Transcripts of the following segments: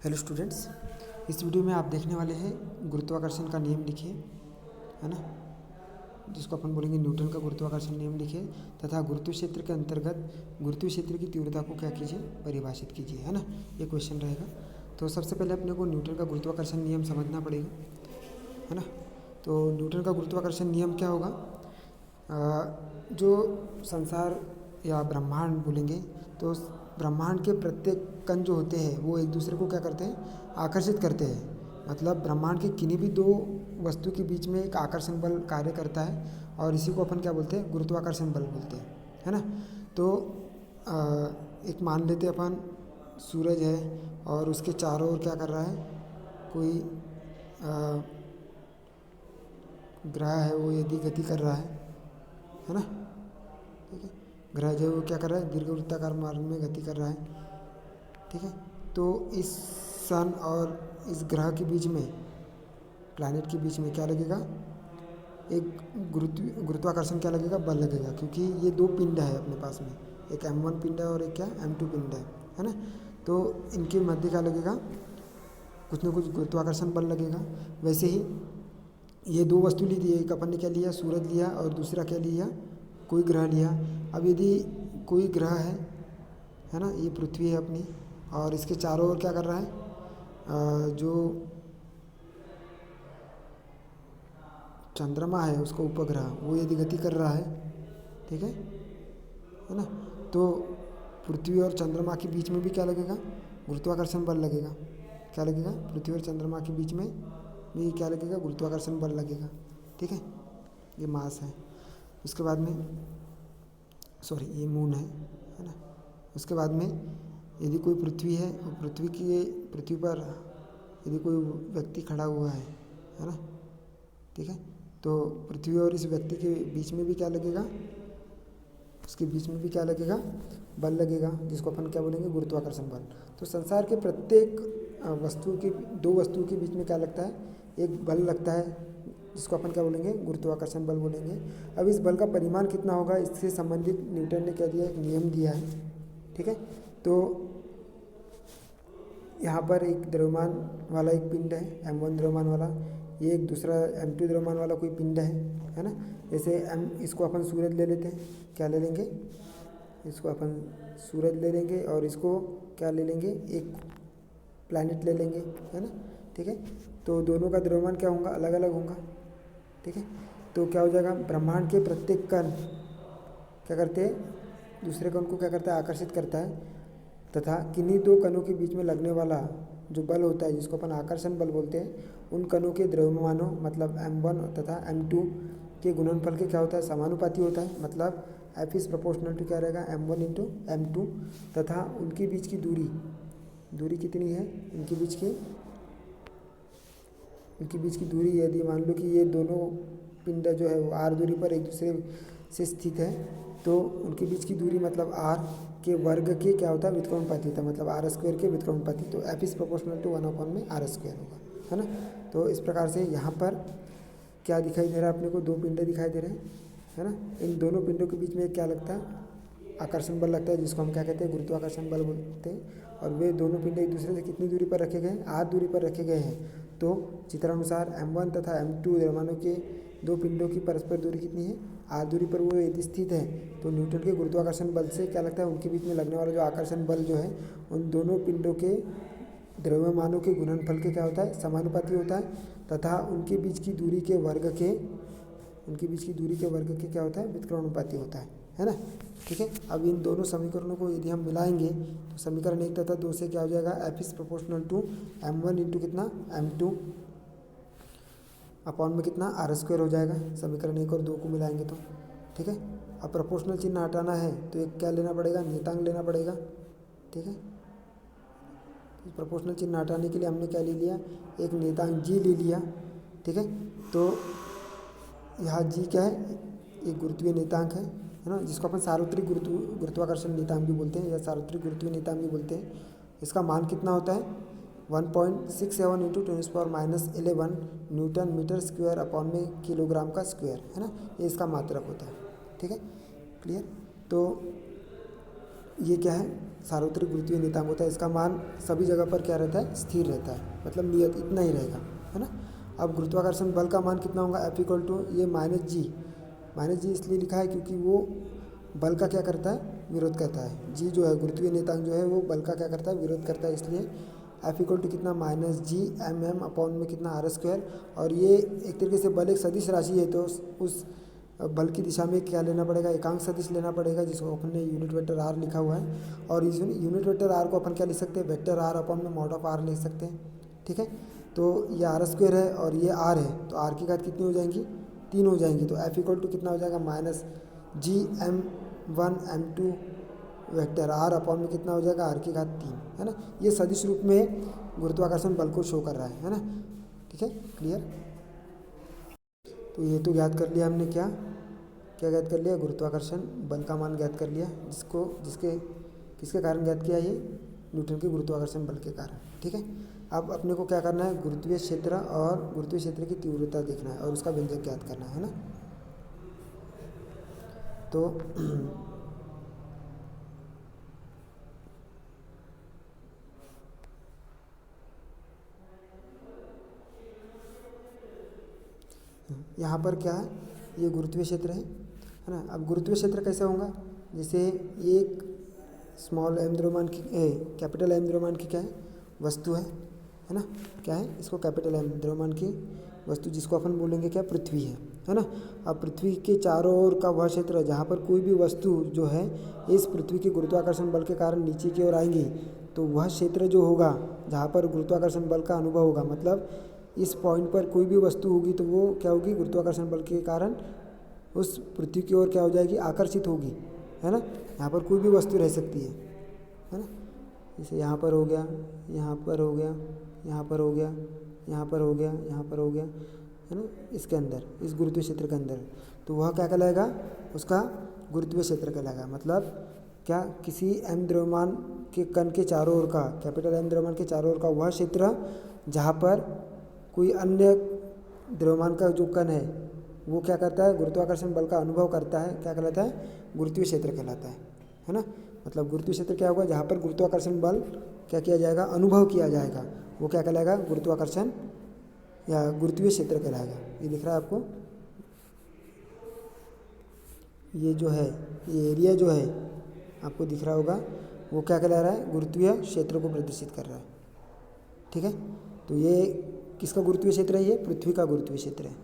Hello students, इस video में आप देखने वाले हैं गुरुत्वाकर्षण का नियम लिखिए, है ना, जिसको अपन बोलेंगे न्यूटन का गुरुत्वाकर्षण नियम लिखिए तथा गुरुत्व क्षेत्र के अंतर्गत गुरुत्व क्षेत्र की तीव्रता को क्या कीजिए, परिभाषित कीजिए, है ना। ये क्वेश्चन रहेगा। तो सबसे पहले अपने को न्यूटन का गुरुत्वाकर्षण नियम समझना पड़ेगा, है ना। तो न्यूटन का गुरुत्वाकर्षण नियम क्या होगा? जो संसार या ब्रह्मांड बोलेंगे तो ब्रह्मांड के प्रत्येक कण जो होते हैं वो एक दूसरे को क्या करते हैं, आकर्षित करते हैं। मतलब ब्रह्मांड के किन्हीं भी दो वस्तु के बीच में एक आकर्षण बल कार्य करता है और इसी को अपन क्या बोलते हैं, गुरुत्वाकर्षण बल बोलते हैं, है ना। तो एक मान लेते अपन सूरज है और उसके चारों ओर क्या कर रहा है, कोई ग्रह है, वो यदि गति कर रहा है ना, ठीक है। ग्रह जो क्या कर रहा है, दीर्घवृत्ताकार मार्ग में गति कर रहा है, ठीक है। तो इस सन और इस ग्रह के बीच में, प्लैनेट के बीच में क्या लगेगा, एक गुरुत्वाकर्षण क्या लगेगा, बल लगेगा, क्योंकि ये दो पिंड है अपने पास में, एक m1 पिंड है और एक क्या m2 पिंड है ना। तो इनके मध्य क्या लगेगा, कुछ ना कुछ गुरुत्वाकर्षण बल लगेगा। वैसे ही ये दो वस्तु ली थी, एक अपन ने क्या लिया, सूरज लिया, और दूसरा क्या लिया, कोई ग्रह लिया। अब यदि कोई ग्रह है ना, ये पृथ्वी है अपनी, और इसके चारों ओर क्या कर रहा है, जो चंद्रमा है उसका उपग्रह, वो यदि गति कर रहा है, ठीक है ना। तो पृथ्वी और चंद्रमा के बीच में भी क्या लगेगा, गुरुत्वाकर्षण बल लगेगा। क्या लगेगा, पृथ्वी और चंद्रमा के बीच में भी क्या लगेगा, गुरुत्वाकर्षण बल लगेगा, ठीक है। ये मास है। उसके बाद में ये मून है ना। उसके बाद में यदि कोई पृथ्वी है और पृथ्वी पर यदि कोई व्यक्ति खड़ा हुआ है ना, ठीक है। तो पृथ्वी और इस व्यक्ति के बीच में भी क्या लगेगा, उसके बीच में भी क्या लगेगा, बल लगेगा, जिसको अपन क्या बोलेंगे, गुरुत्वाकर्षण बल। तो संसार के प्रत्येक दो वस्तुओं के बीच में क्या लगता है, एक बल लगता है, जिसको अपन क्या बोलेंगे, गुरुत्वाकर्षण बल बोलेंगे। अब इस बल का परिमाण कितना होगा, इससे संबंधित न्यूटन ने क्या दिया, एक नियम दिया है, ठीक है। तो यहाँ पर एक द्रव्यमान वाला एक पिंड है, m1 द्रव्यमान वाला, ये एक दूसरा m2 द्रव्यमान वाला कोई पिंड है ना। जैसे इसको अपन सूरज ले लेते हैं, क्या ले लेंगे, इसको अपन सूरज ले लेंगे और इसको क्या ले लेंगे, एक प्लैनेट ले लेंगे, है ना, ठीक है। तो दोनों का द्रव्यमान क्या होगा, अलग अलग होगा, ठीक है। तो क्या हो जाएगा, ब्रह्मांड के प्रत्येक कण क्या करते हैं, दूसरे कण को क्या करता है, आकर्षित करता है, तथा किन्हीं दो कणों के बीच में लगने वाला जो बल होता है, जिसको अपन आकर्षण बल बोलते हैं, उन कणों के द्रव्यमानों मतलब m1 तथा m2 के गुणनफल के क्या होता है, समानुपाती होता है। मतलब F इज प्रोपोर्शनल टू क्या रहेगा, m1 इंटू m2, तथा उनके बीच की दूरी कितनी है, उनके बीच की दूरी यदि मान लो कि ये दोनों पिंड जो है वो r दूरी पर एक दूसरे से स्थित है, तो उनके बीच की दूरी मतलब r के वर्ग के क्या होता है, व्युत्क्रमानुपाती होता है, मतलब r स्क्वायर के व्युत्क्रमानुपाती। तो F is proportional to 1/r square होगा, है ना। तो इस प्रकार से यहाँ पर क्या दिखाई दे रहा है अपने को, दो पिंडे दिखाई दे रहे हैं, है ना। इन दोनों पिंडों के बीच में क्या लगता है, आकर्षण बल लगता है, जिसको हम क्या कहते हैं, गुरुत्वाकर्षण बल बोलते हैं। और वे दोनों पिंड एक दूसरे से कितनी दूरी पर रखे गए हैं, r दूरी पर रखे गए हैं। तो चित्रानुसार m1 तथा m2 द्रव्यमानों के दो पिंडों की परस्पर दूरी कितनी है, r दूरी पर वो यदि स्थित है, तो न्यूटन के गुरुत्वाकर्षण बल से क्या लगता है, उनके बीच में लगने वाला जो आकर्षण बल जो है, उन दोनों पिंडों के द्रव्यमानों के गुणनफल के क्या होता है, समानुपाती होता है, तथा उनके बीच की दूरी के वर्ग के क्या होता है, व्युत्क्रमानुपाती होता है ना, ठीक है। अब इन दोनों समीकरणों को यदि हम मिलाएंगे तो समीकरण 1 तथा 2 से क्या हो जाएगा, F is proportional to m1 into कितना, m2 अपॉन में कितना, r स्क्वायर हो जाएगा। समीकरण 1 और 2 को मिलाएंगे तो, ठीक है। अब प्रोपोर्शनल चिन्ह हटाना है तो एक क्या लेना पड़ेगा, नियतांक लेना पड़ेगा, ठीक है। प्रोपोर्शनल चिन्ह हटाने के लिए हमने क्या ले लिया, एक नियतांक g ले लिया, ठीक है। तो यहाँ g क्या है, एक गुरुत्वीय नियतांक है ना, जिसको अपन सार्वत्रिक गुरुत्वाकर्षण नियतांक भी बोलते हैं या सार्वत्रिक गुरुत्वीय नियतांक भी बोलते हैं। इसका मान कितना होता है, 1.67 into 10⁻11 newton metre square upon में किलोग्राम का स्क्वायर, है ना। ये इसका मात्रक होता है, ठीक है, क्लियर। तो ये क्या है, सार्वत्रिक गुरुत्वीय नियतांक होता है, इसका मान सभी जगह पर क्या रहता है, स्थिर रहता है, मतलब नियत इतना ही रहेगा, है ना। अब गुरुत्वाकर्षण बल का मान कितना होगा, F इक्वल टू ये माइनस जी इसलिए लिखा है क्योंकि वो बल का क्या करता है, विरोध करता है। जी जो है गुरुत्वीय नियतांक जो है वो बल का क्या करता है, विरोध करता है, इसलिए F इक्वल टू कितना minus G M M upon में कितना आर स्क्वायर। और ये एक तरीके से बल एक सदिश राशि है, तो उस बल की दिशा में क्या लेना पड़ेगा, एकांक सदिश लेना पड़ेगा, जिसको अपन ने यूनिट वेक्टर आर लिखा हुआ है। और इस यूनिट वेक्टर आर को अपन क्या लिख सकते हैं, वेक्टर आर अपॉन में मॉड ऑफ आर लिख सकते हैं, ठीक है। तो ये आर स्क्वायर है और ये आर है, तो आर की घात कितनी हो जाएंगी, 3 हो जाएंगी। तो F इक्वल टू कितना हो जाएगा, minus G M1 M2 vector R upon में कितना हो जाएगा, आर की घात 3, है ना। ये सदिश रूप में गुरुत्वाकर्षण बल को शो कर रहा है ना, ठीक है, क्लियर। तो ये तो ज्ञात कर लिया हमने, क्या ज्ञात कर लिया, गुरुत्वाकर्षण बल का मान ज्ञात कर लिया, किसके कारण ज्ञात किया, ये न्यूटन के गुरुत्वाकर्षण बल के कारण, ठीक है। अब अपने को क्या करना है, गुरुत्वीय क्षेत्र और गुरुत्वीय क्षेत्र की तीव्रता देखना है और उसका व्यंजक ज्ञात करना है ना। तो यहाँ पर क्या है, ये गुरुत्वीय क्षेत्र है ना। अब गुरुत्वीय क्षेत्र कैसे होगा, जैसे एक स्मॉल एम द्रव्यमान की कैपिटल एम द्रव्यमान की क्या है, वस्तु है ना, क्या है, इसको कैपिटल एम द्रव्यमान की वस्तु, जिसको अपन बोलेंगे क्या, पृथ्वी है ना। अब पृथ्वी के चारों ओर का वह क्षेत्र जहाँ पर कोई भी वस्तु जो है इस पृथ्वी के गुरुत्वाकर्षण बल के कारण नीचे की ओर आएंगी, तो वह क्षेत्र जो होगा जहाँ पर गुरुत्वाकर्षण बल का अनुभव होगा, मतलब इस पॉइंट पर कोई भी वस्तु होगी तो वो क्या होगी, गुरुत्वाकर्षण बल के कारण उस पृथ्वी की ओर क्या हो जाएगी, आकर्षित होगी, है ना। यहाँ पर कोई भी वस्तु रह सकती है ना, जैसे यहाँ पर हो गया, यहाँ पर हो गया, यहाँ पर हो गया, यहाँ पर हो गया, यहाँ पर हो गया, है ना, इसके अंदर, इस गुरुत्वीय क्षेत्र के अंदर, तो वह क्या कहलाएगा, उसका गुरुत्वीय क्षेत्र कहलाएगा। मतलब क्या, किसी एम द्रव्यमान के कण के चारों ओर का, कैपिटल एम द्रव्यमान के चारों ओर का वह क्षेत्र जहाँ पर कोई अन्य द्रव्यमान का जो कण है वो क्या करता है, गुरुत्वाकर्षण बल का अनुभव करता है, क्या कहलाता है, गुरुत्वीय क्षेत्र कहलाता है ना। मतलब गुरुत्वीय क्षेत्र क्या होगा, जहाँ पर गुरुत्वाकर्षण बल क्या किया जाएगा, अनुभव किया जाएगा, वो क्या कहलाएगा, गुरुत्वाकर्षण या गुरुत्वीय क्षेत्र कहलाएगा। ये दिख रहा है आपको, ये जो है, ये एरिया जो है आपको दिख रहा होगा, वो क्या कहला रहा है, गुरुत्वीय क्षेत्र को प्रदर्शित कर रहा है, ठीक है। तो ये किसका गुरुत्वीय क्षेत्र है, ये पृथ्वी का गुरुत्वीय क्षेत्र है,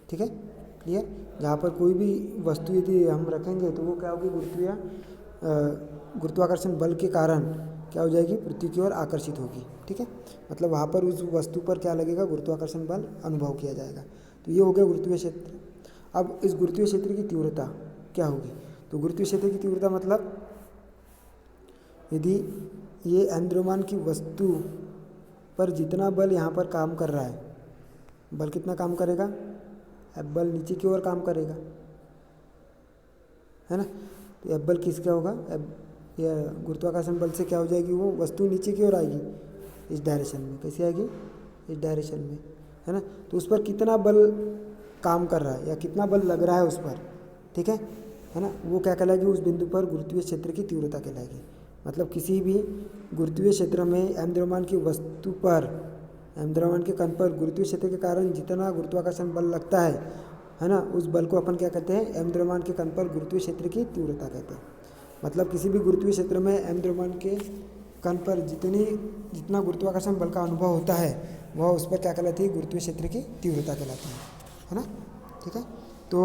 ठीक है, क्लियर। जहाँ पर कोई भी वस्तु यदि हम रखेंगे तो वो क्या होगी, गुरुत्वाकर्षण बल के कारण क्या हो जाएगी, पृथ्वी की ओर आकर्षित होगी, ठीक है। मतलब वहाँ पर उस वस्तु पर क्या लगेगा, गुरुत्वाकर्षण बल अनुभव किया जाएगा। तो ये हो गया गुरुत्वीय क्षेत्र। अब इस गुरुत्वीय क्षेत्र की तीव्रता क्या होगी, तो गुरुत्वीय क्षेत्र की तीव्रता मतलब यदि ये एम द्रव्यमान की वस्तु पर जितना बल यहाँ पर काम कर रहा है, बल कितना काम करेगा, अब बल नीचे की ओर काम करेगा, है ना। तो अब बल किसका होगा, अब यह गुरुत्वाकर्षण बल से क्या हो जाएगी, वो वस्तु नीचे की ओर आएगी, इस डायरेक्शन में, कैसे आएगी, इस डायरेक्शन में, है ना। तो उस पर कितना बल काम कर रहा है या कितना बल लग रहा है उस पर, ठीक है ना, वो क्या कहलाएगी, उस बिंदु पर गुरुत्वीय क्षेत्र की तीव्रता कहलाएगी। मतलब किसी भी गुरुत्वीय क्षेत्र में एम द्रव्यमान की वस्तु पर, एम द्रव्यमान के कण पर गुरुत्वीय क्षेत्र के कारण जितना गुरुत्वाकर्षण बल लगता है ना, उस बल को अपन क्या कहते हैं, एम द्रव्यमान के कण पर गुरुत्वीय क्षेत्र की तीव्रता कहते हैं। मतलब किसी भी गुरुत्वीय क्षेत्र में एम द्रव्यमान के कण पर जितना गुरुत्वाकर्षण बल का अनुभव होता है वह उस पर क्या कहलाती है, गुरुत्वीय क्षेत्र की तीव्रता कहलाती है ना, ठीक है। तो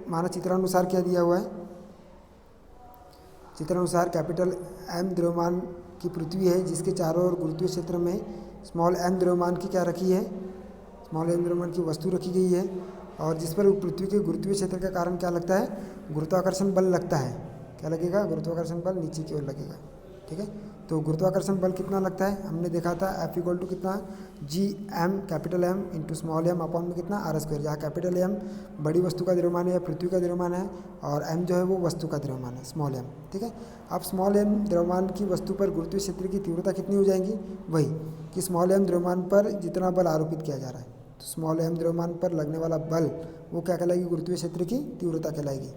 माना चित्रानुसार क्या दिया हुआ है, चित्रानुसार कैपिटल एम द्रव्यमान की पृथ्वी है जिसके चारों ओर गुरुत्वीय क्षेत्र में स्मॉल एम द्रव्यमान की क्या रखी है, स्मॉल एम द्रव्यमान की वस्तु रखी गई है, और जिस पर पृथ्वी के गुरुत्वीय क्षेत्र के कारण क्या लगता है, गुरुत्वाकर्षण बल लगता है, क्या लगेगा, गुरुत्वाकर्षण बल नीचे की ओर लगेगा, ठीक है। तो गुरुत्वाकर्षण बल कितना लगता है, हमने देखा था F इक्वल टू कितना, G M capital M into small M upon में कितना, आर स्क्वायर, जहाँ कैपिटल एम बड़ी वस्तु का द्रव्यमान है या पृथ्वी का द्रव्यमान है, और एम जो है वो वस्तु का द्रव्यमान है, स्मॉल एम, ठीक है। अब स्मॉल एम द्रव्यमान की वस्तु पर गुरुत्वीय क्षेत्र की तीव्रता कितनी हो जाएगी, वही कि स्मॉल एम द्रव्यमान पर जितना बल आरोपित किया जा रहा है, तो स्मॉल एम द्रव्यमान पर लगने वाला बल वो क्या कहलाएगी, गुरुत्वीय क्षेत्र की तीव्रता कहलाएगी,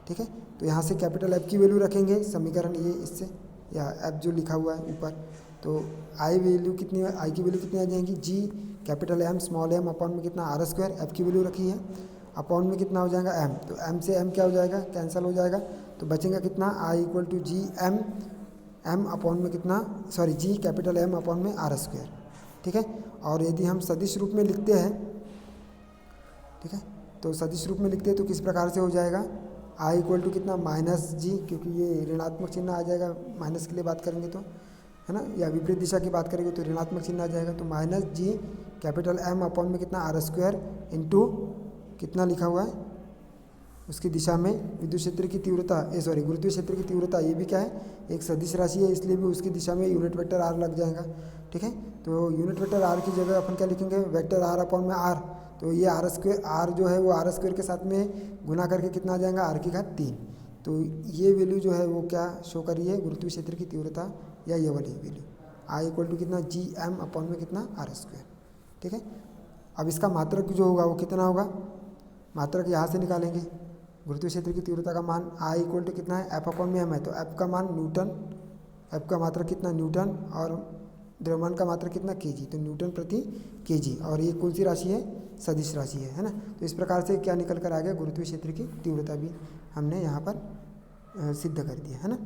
ठीक है। तो यहाँ से कैपिटल एफ की वैल्यू रखेंगे, समीकरण ये इससे, या एफ जो लिखा हुआ है ऊपर, तो आई वैल्यू कितनी है, आई की वैल्यू कितनी आ जाएगी, G capital M small M upon में कितना आर स्क्वायर, एफ की वैल्यू रखी है, अपॉन में कितना हो जाएगा एम, तो एम से एम क्या हो जाएगा, कैंसिल हो जाएगा, तो बचेगा कितना I equal to G M, M upon में कितना, sorry G capital M upon में आर स्क्वायर, ठीक है। और यदि हम सदिश रूप में लिखते हैं, ठीक है, तो सदिश रूप में लिखते हैं तो किस प्रकार से हो जाएगा, आई इक्वल टू कितना माइनस जी, क्योंकि ये ऋणात्मक चिन्ह आ जाएगा, माइनस के लिए बात करेंगे तो, है ना, या विपरीत दिशा की बात करेंगे तो ऋणात्मक चिन्ह आ जाएगा, तो माइनस जी कैपिटल एम अपॉन में कितना आर स्क्वायर इंटू कितना लिखा हुआ है उसकी दिशा में विद्युत क्षेत्र की तीव्रता, गुरुत्वीय क्षेत्र की तीव्रता, ये भी क्या है, एक सदिश राशि है, इसलिए भी उसकी दिशा में यूनिट वेक्टर आर लग जाएगा, ठीक है। तो यूनिट वेक्टर आर की जगह अपन क्या लिखेंगे, वेक्टर आर अपॉन में आर, तो ये आर स्क्वायर, आर जो है वो आर स्क्वायर के साथ में गुना करके कितना आ जाएगा, आर की घात 3, तो ये वैल्यू जो है वो क्या शो कर रही है, गुरुत्वीय क्षेत्र की तीव्रता, या ये वाली वैल्यू आई इक्वल टू कितना जी एम अपॉन में कितना आर स्क्वायर, ठीक है। अब इसका मात्रक जो होगा वो कितना होगा, मात्रक यहाँ से निकालेंगे, गुरुत्वीय क्षेत्र की तीव्रता का मान आई इक्वल टू कितना है, एफ अपॉन में एम है, तो एफ का मान न्यूटन, एफ का मात्रक कितना न्यूटन, और द्रव्यमान का मात्रक कितना केजी, तो न्यूटन प्रति केजी, और ये कौन सी राशि है, सदिश राशि है ना। तो इस प्रकार से क्या निकल कर आ गया, गुरुत्वीय क्षेत्र की तीव्रता भी हमने यहाँ पर सिद्ध कर दिया है ना।